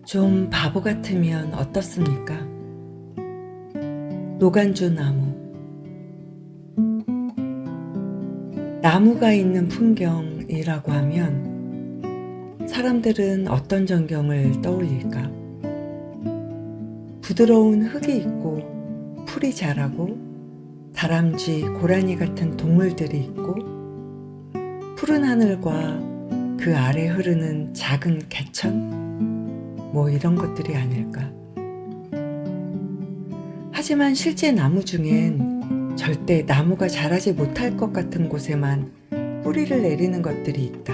좀 바보 같으면 어떻습니까? 노간주 나무. 나무가 있는 풍경이라고 하면 사람들은 어떤 전경을 떠올릴까? 부드러운 흙이 있고 풀이 자라고 다람쥐, 고라니 같은 동물들이 있고 푸른 하늘과 그 아래 흐르는 작은 개천? 뭐 이런 것들이 아닐까. 하지만 실제 나무 중엔 절대 나무가 자라지 못할 것 같은 곳에만 뿌리를 내리는 것들이 있다.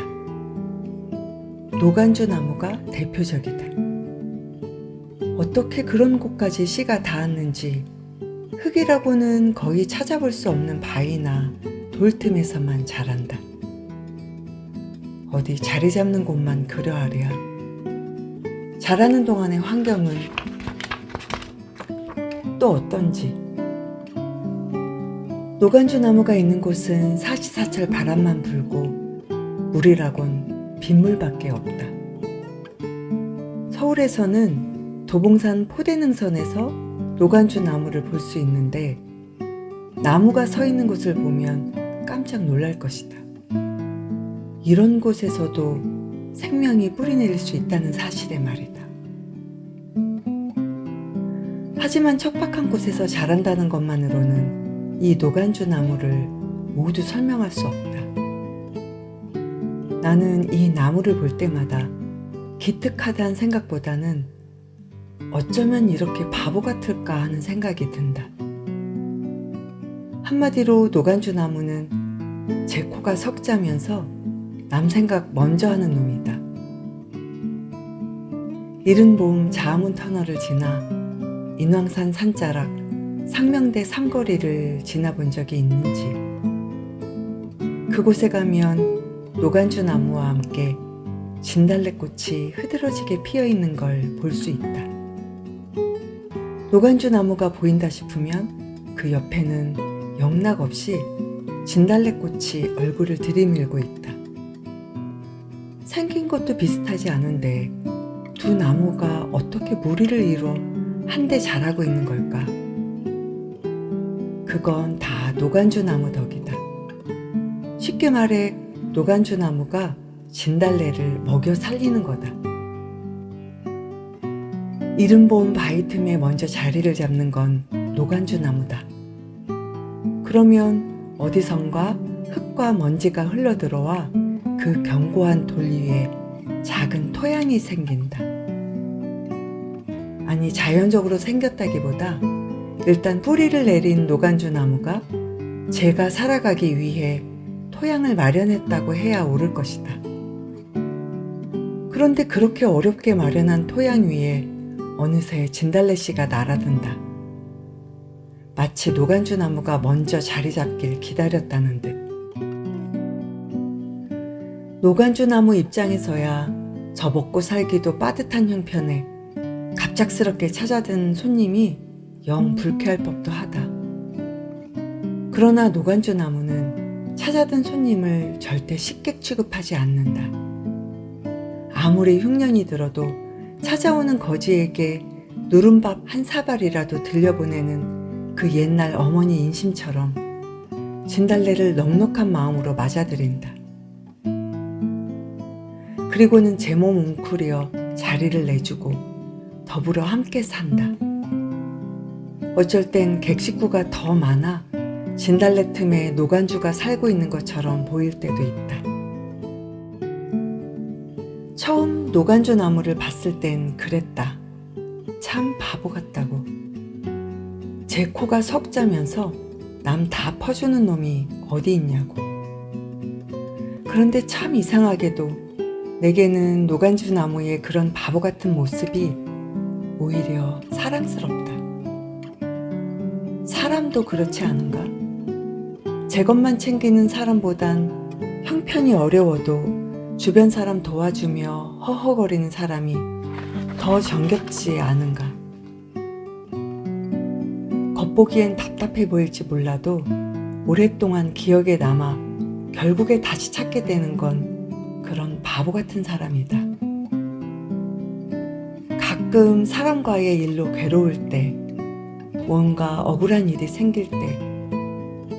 노간주 나무가 대표적이다. 어떻게 그런 곳까지 씨가 닿았는지 흙이라고는 거의 찾아볼 수 없는 바위나 돌틈에서만 자란다. 어디 자리 잡는 곳만 그러하랴. 자라는 동안의 환경은 또 어떤지. 노간주 나무가 있는 곳은 사시사철 바람만 불고 물이라곤 빗물밖에 없다. 서울에서는 도봉산 포대능선에서 노간주 나무를 볼 수 있는데 나무가 서 있는 곳을 보면 깜짝 놀랄 것이다. 이런 곳에서도 생명이 뿌리내릴 수 있다는 사실에 말이다. 하지만 척박한 곳에서 자란다는 것만으로는 이 노간주 나무를 모두 설명할 수 없다. 나는 이 나무를 볼 때마다 기특하다는 생각보다는 어쩌면 이렇게 바보 같을까 하는 생각이 든다. 한마디로 노간주 나무는 제 코가 석자면서 남 생각 먼저 하는 놈이다. 이른 봄 자아문 터널을 지나 인왕산 산자락 상명대 삼거리를 지나본 적이 있는지, 그곳에 가면 노간주 나무와 함께 진달래꽃이 흐드러지게 피어있는 걸 볼 수 있다. 노간주 나무가 보인다 싶으면 그 옆에는 영락없이 진달래꽃이 얼굴을 들이밀고 있다. 생긴 것도 비슷하지 않은데 두 나무가 어떻게 무리를 이뤄 한데 자라고 있는 걸까? 그건 다 노간주 나무 덕이다. 쉽게 말해 노간주 나무가 진달래를 먹여 살리는 거다. 이른 봄 바위 틈에 먼저 자리를 잡는 건 노간주 나무다. 그러면 어디선가 흙과 먼지가 흘러들어와 그 견고한 돌 위에 작은 토양이 생긴다. 아니, 자연적으로 생겼다기보다 일단 뿌리를 내린 노간주 나무가 제가 살아가기 위해 토양을 마련했다고 해야 옳을 것이다. 그런데 그렇게 어렵게 마련한 토양 위에 어느새 진달래씨가 날아든다. 마치 노간주 나무가 먼저 자리 잡길 기다렸다는 듯. 노간주 나무 입장에서야 저 먹고 살기도 빠듯한 형편에 갑작스럽게 찾아든 손님이 영 불쾌할 법도 하다. 그러나 노간주 나무는 찾아든 손님을 절대 식객 취급하지 않는다. 아무리 흉년이 들어도 찾아오는 거지에게 누른밥 한 사발이라도 들려보내는 그 옛날 어머니 인심처럼 진달래를 넉넉한 마음으로 맞아들인다. 그리고는 제 몸 웅크려 자리를 내주고 더불어 함께 산다. 어쩔 땐 객식구가 더 많아 진달래 틈에 노간주가 살고 있는 것처럼 보일 때도 있다. 처음 노간주 나무를 봤을 땐 그랬다. 참 바보 같다고. 제 코가 석자면서 남 다 퍼주는 놈이 어디 있냐고. 그런데 참 이상하게도 내게는 노간주 나무의 그런 바보 같은 모습이 오히려 사랑스럽다. 사람도 그렇지 않은가? 제 것만 챙기는 사람보단 형편이 어려워도 주변 사람 도와주며 허허거리는 사람이 더 정겹지 않은가? 겉보기엔 답답해 보일지 몰라도 오랫동안 기억에 남아 결국에 다시 찾게 되는 건 그런 바보 같은 사람이다. 가끔 사람과의 일로 괴로울 때, 뭔가 억울한 일이 생길 때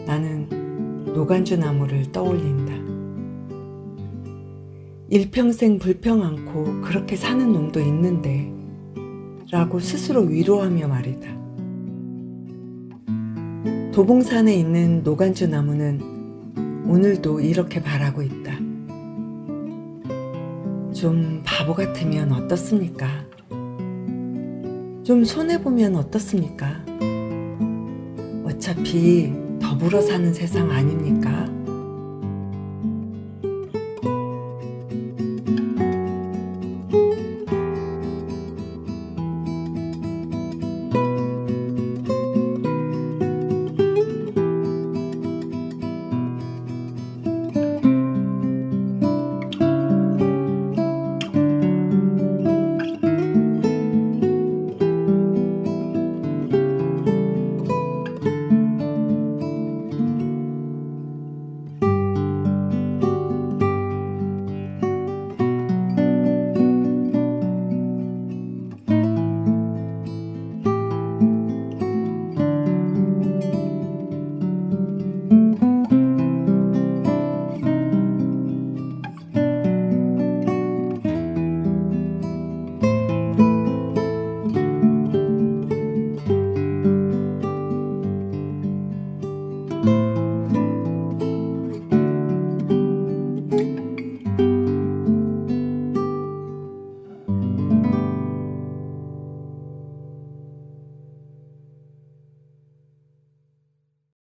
나는 노간주 나무를 떠올린다. 일평생 불평 않고 그렇게 사는 놈도 있는데 라고 스스로 위로하며 말이다. 도봉산에 있는 노간주 나무는 오늘도 이렇게 바라고 있다. 좀 바보 같으면 어떻습니까? 좀 손해보면 어떻습니까? 어차피 더불어 사는 세상 아닙니까?